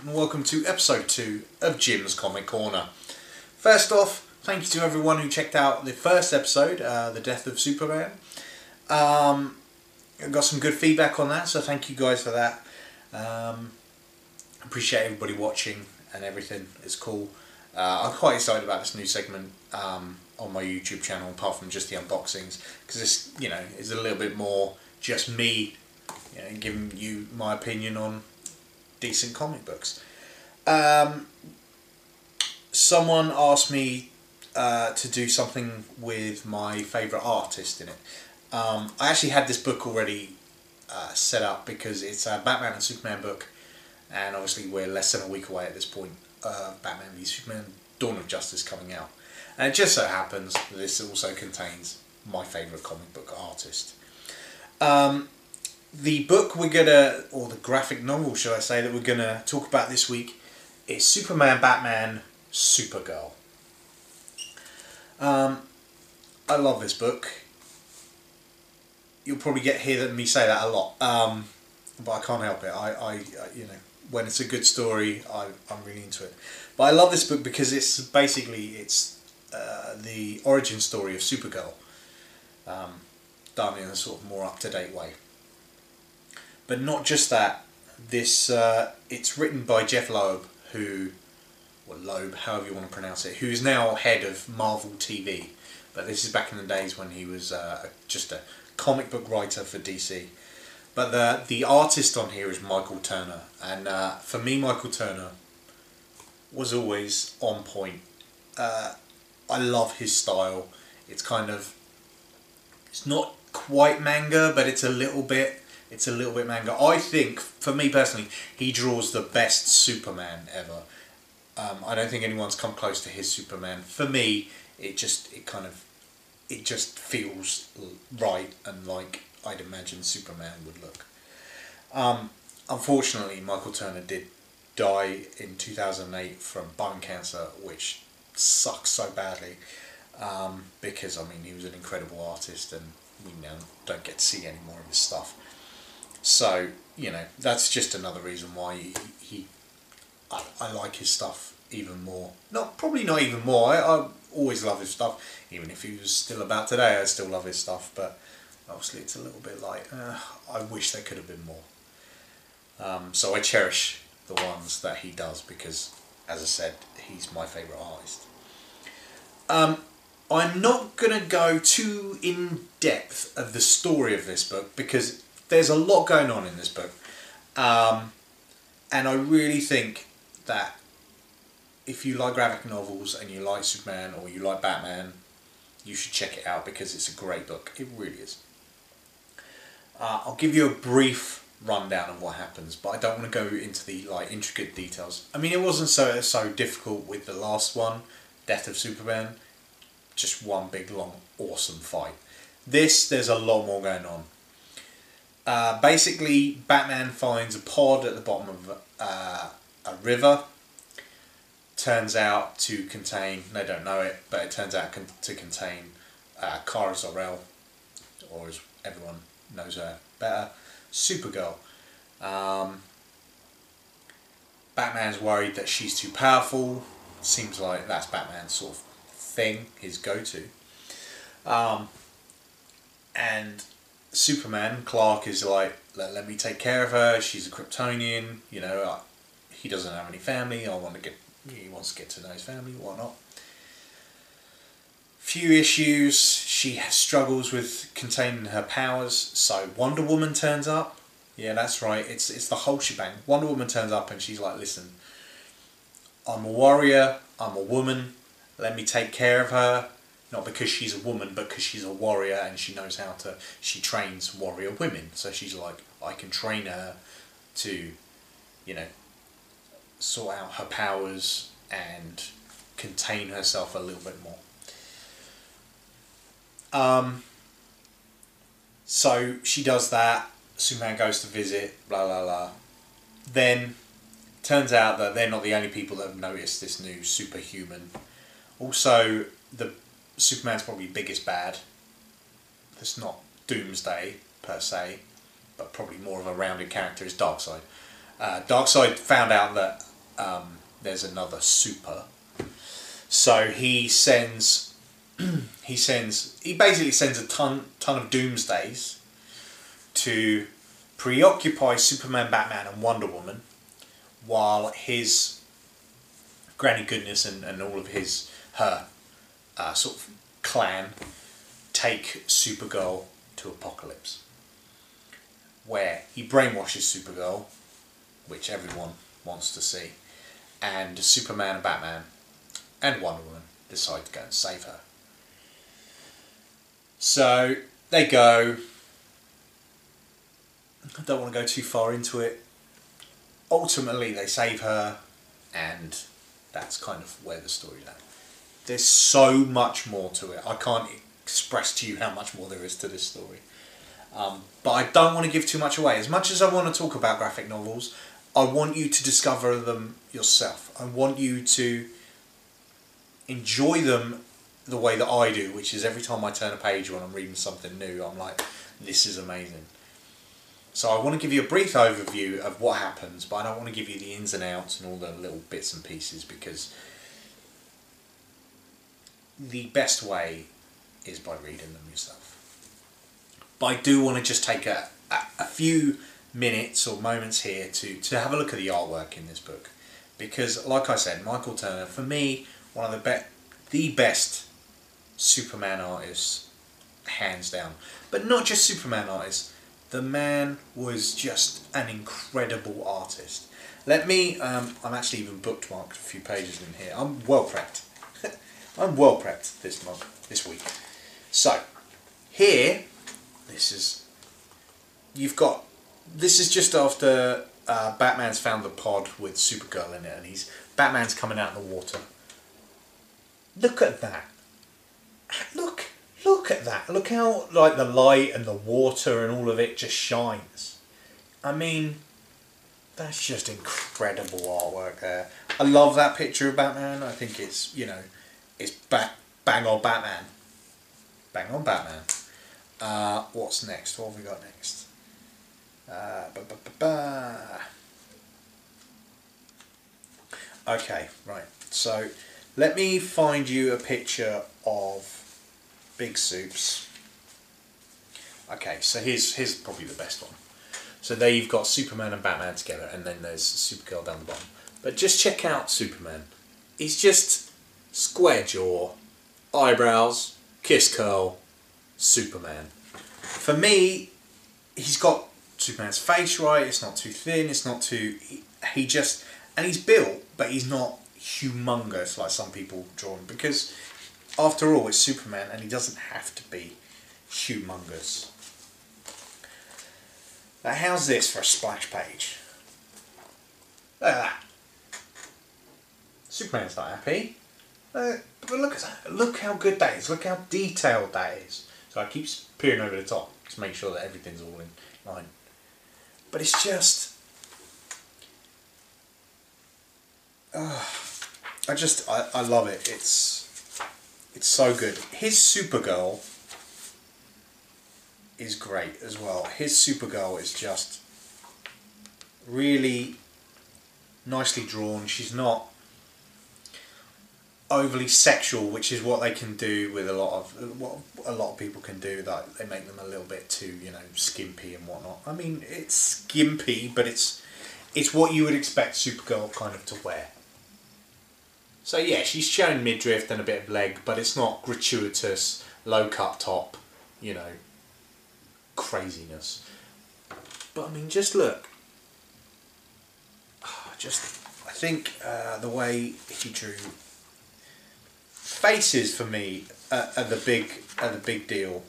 and welcome to episode 2 of Jim's Comic Corner. First off, thank you to everyone who checked out the first episode, The Death of Superman. I got some good feedback on that, so thank you guys for that. Appreciate everybody watching and everything. It's cool. I'm quite excited about this new segment on my YouTube channel, apart from just the unboxings, because this, is a little bit more just me, giving you my opinion on decent comic books. Someone asked me to do something with my favourite artist in it. I actually had this book already set up because it's a Batman and Superman book, and obviously we're less than a week away at this point of Batman v Superman Dawn of Justice coming out. And it just so happens that this also contains my favourite comic book artist. The book we're gonna, or the graphic novel, shall I say, that we're gonna talk about this week is Superman, Batman, Supergirl. I love this book. You'll probably hear me say that a lot, but I can't help it. I when it's a good story, I'm really into it. But I love this book because it's basically the origin story of Supergirl, done in a sort of more up-to-date way. But not just that. This it's written by Jeff Loeb, or Loeb, however you want to pronounce it, who's now head of Marvel TV. But this is back in the days when he was just a comic book writer for DC. But the artist on here is Michael Turner, and for me, Michael Turner was always on point. I love his style. It's not quite manga, but it's a little bit manga. I think, for me personally, he draws the best Superman ever. I don't think anyone's come close to his Superman. For me, it just feels right and like I'd imagine Superman would look. Unfortunately, Michael Turner did die in 2008 from bone cancer, which sucks so badly, because he was an incredible artist and we now don't get to see any more of his stuff. So, that's just another reason why I like his stuff even more. Probably not even more. I always love his stuff. Even if he was still about today, I still love his stuff. But obviously it's a little bit like, I wish there could have been more. So I cherish the ones that he does because, as I said, he's my favourite artist. I'm not going to go too in depth of the story of this book because there's a lot going on in this book, and I really think that if you like graphic novels and you like Superman or you like Batman, you should check it out because it's a great book. It really is. I'll give you a brief rundown of what happens, but I don't want to go into the intricate details. It wasn't so difficult with the last one, Death of Superman. Just one big long awesome fight. There's a lot more going on. Basically, Batman finds a pod at the bottom of a river. Turns out to contain, they don't know it, but it turns out to contain Kara Zor-El, or as everyone knows her better, Supergirl. Batman's worried that she's too powerful. Seems like that's Batman's sort of thing, his go-to. And Superman, Clark, is like, let me take care of her, she's a Kryptonian, he doesn't have any family, he wants to get to know his family, whatnot. Few issues, she struggles with containing her powers, so Wonder Woman turns up. Yeah, that's right, it's the whole shebang. Wonder Woman turns up and she's like, listen, I'm a warrior, I'm a woman, let me take care of her. Not because she's a woman, but because she's a warrior and she knows she trains warrior women. So she's like, I can train her to, sort out her powers and contain herself a little bit more. So she does that. Superman goes to visit, blah, blah, blah. Then, turns out that they're not the only people that have noticed this new superhuman. Also, Superman's probably biggest bad. That's not Doomsday, per se, but probably more of a rounded character is Darkseid. Darkseid found out that there's another super. So he sends, he basically sends a ton of Doomsdays to preoccupy Superman, Batman and Wonder Woman, while his Granny Goodness and all of her sort of clan take Supergirl to Apocalypse, where he brainwashes Supergirl, which everyone wants to see, and Superman and Batman and Wonder Woman decide to go and save her. So they go. I don't want to go too far into it. Ultimately they save her, and that's kind of where the story's at. There's so much more to it. I can't express to you how much more there is to this story. But I don't want to give too much away. As much as I want to talk about graphic novels, I want you to discover them yourself. I want you to enjoy them the way that I do, which is every time I turn a page when I'm reading something new, I'm like, this is amazing. So I want to give you a brief overview of what happens, but I don't want to give you the ins and outs and all the little bits and pieces, because the best way is by reading them yourself. But I do want to just take a few minutes or moments here to have a look at the artwork in this book, because like I said, Michael Turner, for me, one of the best Superman artists, hands down. But not just Superman artists, the man was just an incredible artist. Let me, I'm actually even bookmarked a few pages in here. I'm well prepped. I'm well prepped this week. So, here, this is just after Batman's found the pod with Supergirl in it, and Batman's coming out of the water. Look at that. Look at that. Look how like the light and the water and all of it just shines. I mean, that's just incredible artwork there. I love that picture of Batman. I think it's, it's bang on Batman. Bang on Batman. What's next? What have we got next? Okay, right. So let me find you a picture of Big Soups. Okay, so here's probably the best one. So there you've got Superman and Batman together, and then there's Supergirl down the bottom. But just check out Superman. He's just square jaw, eyebrows, kiss curl, Superman. For me, he's got Superman's face right. It's not too thin. It's not too. And he's built, but he's not humongous like some people draw him, because after all, it's Superman, and he doesn't have to be humongous. Now, how's this for a splash page? Look at that. Superman's not happy. But look at that. Look how good that is. Look how detailed that is. So I keep peering over the top to make sure that everything's all in line. But it's just... I love it. It's so good. His Supergirl is great as well. His Supergirl is just really nicely drawn. She's not overly sexual, which is what they can do with what a lot of people can do. That they make them a little bit too, skimpy and whatnot. I mean, it's skimpy, but it's what you would expect Supergirl kind of to wear. So yeah, she's showing midriff and a bit of leg, but it's not gratuitous, low cut top, craziness. But I mean, just look. I think the way he drew faces for me are the big deal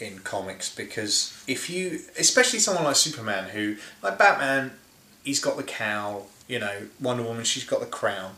in comics, because especially someone like Superman, who, like Batman, he's got the cowl. Wonder Woman, she's got the crown.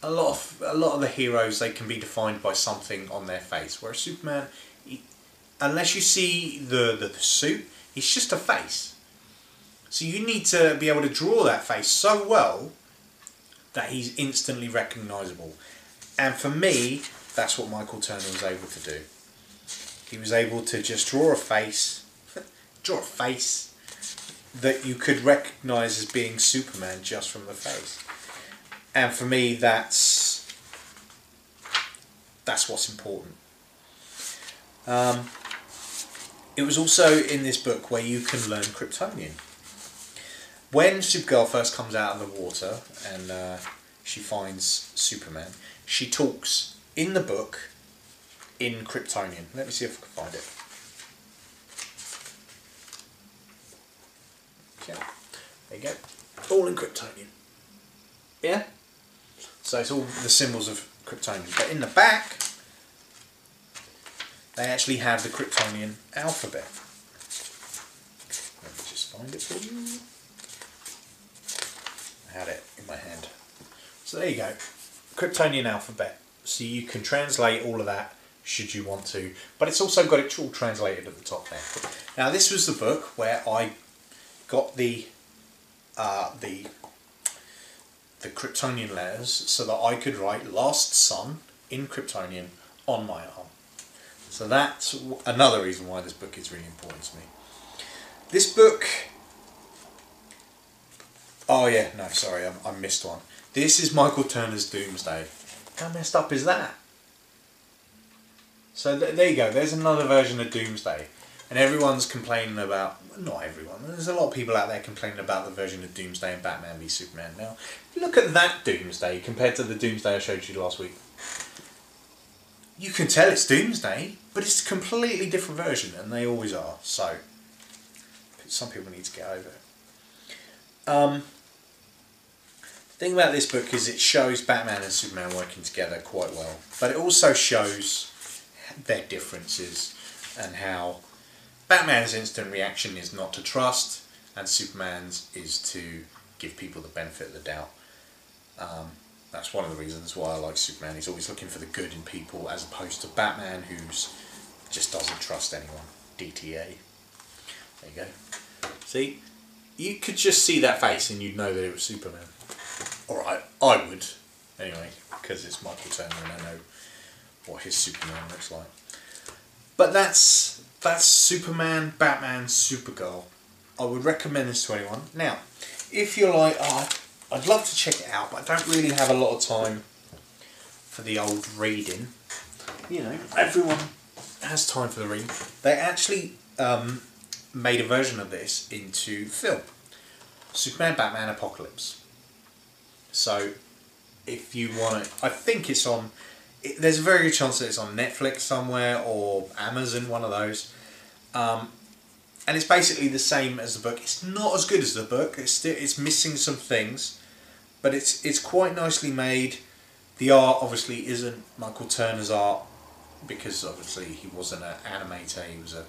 A lot of the heroes, they can be defined by something on their face. Whereas Superman, unless you see the suit, he's just a face. So you need to be able to draw that face so well that he's instantly recognisable. And for me, that's what Michael Turner was able to do. He was able to just draw a face, that you could recognise as being Superman just from the face. And for me, that's what's important. It was also in this book where you can learn Kryptonian. When Supergirl first comes out of the water and she finds Superman, she talks in the book in Kryptonian. Let me see if I can find it. Okay, there you go. All in Kryptonian. Yeah? So it's all the symbols of Kryptonian. But in the back, they actually have the Kryptonian alphabet. Let me just find it for you. I had it in my hand. So there you go. Kryptonian alphabet. So you can translate all of that should you want to. But it's also got it all translated at the top there. Now this was the book where I got the Kryptonian letters so that I could write Last Son in Kryptonian on my arm. So that's another reason why this book is really important to me. This book... Oh yeah, no, sorry, I missed one. This is Michael Turner's Doomsday. How messed up is that? So there you go, there's another version of Doomsday. And everyone's complaining about... Not everyone, there's a lot of people out there complaining about the version of Doomsday and Batman v Superman. Now, look at that Doomsday compared to the Doomsday I showed you last week. You can tell it's Doomsday, but it's a completely different version, and they always are. So, some people need to get over it. The thing about this book is it shows Batman and Superman working together quite well, but it also shows their differences and how Batman's instant reaction is not to trust, and Superman's is to give people the benefit of the doubt. That's one of the reasons why I like Superman. He's always looking for the good in people, as opposed to Batman, who's just doesn't trust anyone. DTA. There you go. See? You could just see that face and you'd know that it was Superman. Alright, I would. Anyway, because it's Michael Turner and I know what his Superman looks like. But that's Superman, Batman, Supergirl. I would recommend this to anyone. Now, if you're like, oh, I'd love to check it out, but I don't really have a lot of time for the old reading. You know, everyone has time for the reading. They actually made a version of this into film. Superman, Batman, Apocalypse. So, if you want to... I think it's on... There's a very good chance that it's on Netflix somewhere or Amazon, one of those. And it's basically the same as the book. It's not as good as the book. It's missing some things, but it's quite nicely made. The art obviously isn't Michael Turner's art because obviously he wasn't an animator. He was a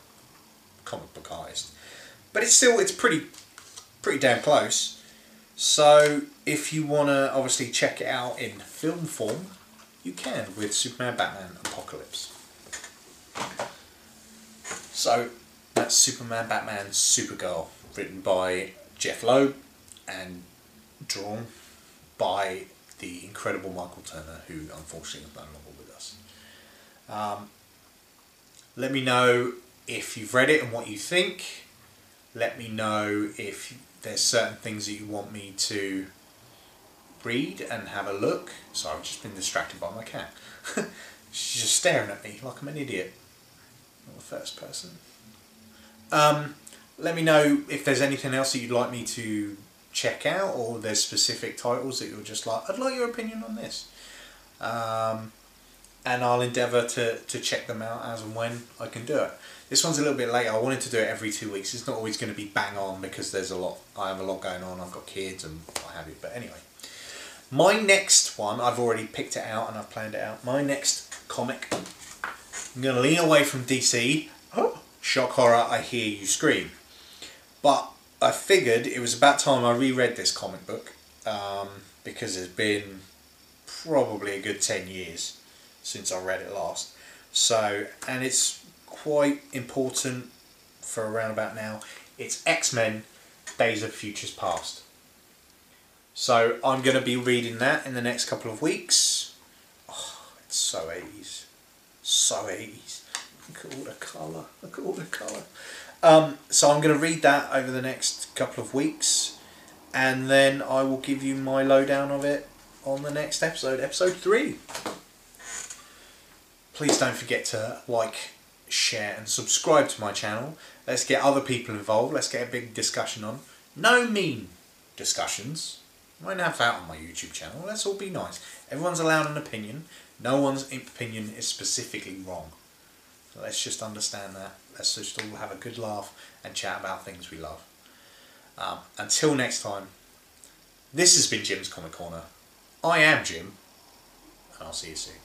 comic book artist. But it's pretty damn close. So if you want to obviously check it out in film form, you can with Superman, Batman, Apocalypse. So that's Superman, Batman, Supergirl, written by Jeff Loeb and drawn by the incredible Michael Turner, who unfortunately is no longer with us. Let me know if you've read it and what you think. Let me know if there's certain things that you want me to read and have a look. So I've just been distracted by my cat. She's just staring at me like I'm an idiot. Not the first person. Let me know if there's anything else that you'd like me to check out, or there's specific titles that you're just like, I'd like your opinion on this. And I'll endeavour to check them out as and when I can do it. This one's a little bit late. I wanted to do it every 2 weeks. It's not always going to be bang on because there's a lot. I have a lot going on. I've got kids and what have you. But anyway, my next one, I've already picked it out and I've planned it out. My next comic, I'm going to lean away from DC. Oh, shock horror, I hear you scream. But I figured it was about time I reread this comic book because it's been probably a good 10 years since I read it last. So, and it's quite important for around about now. It's X-Men Days of Futures Past. So I'm going to be reading that in the next couple of weeks. Oh, it's so 80s. So 80s. Look at all the colour. Look at all the colour. So I'm going to read that over the next couple of weeks, and then I will give you my lowdown of it on the next episode, episode 3. Please don't forget to like, share and subscribe to my channel. Let's get other people involved. Let's get a big discussion on. No mean discussions. I won't have that on my YouTube channel. Let's all be nice. Everyone's allowed an opinion. No one's opinion is specifically wrong. So let's just understand that. Let's just all have a good laugh and chat about things we love. Until next time, this has been Jim's Comic Corner. I am Jim, and I'll see you soon.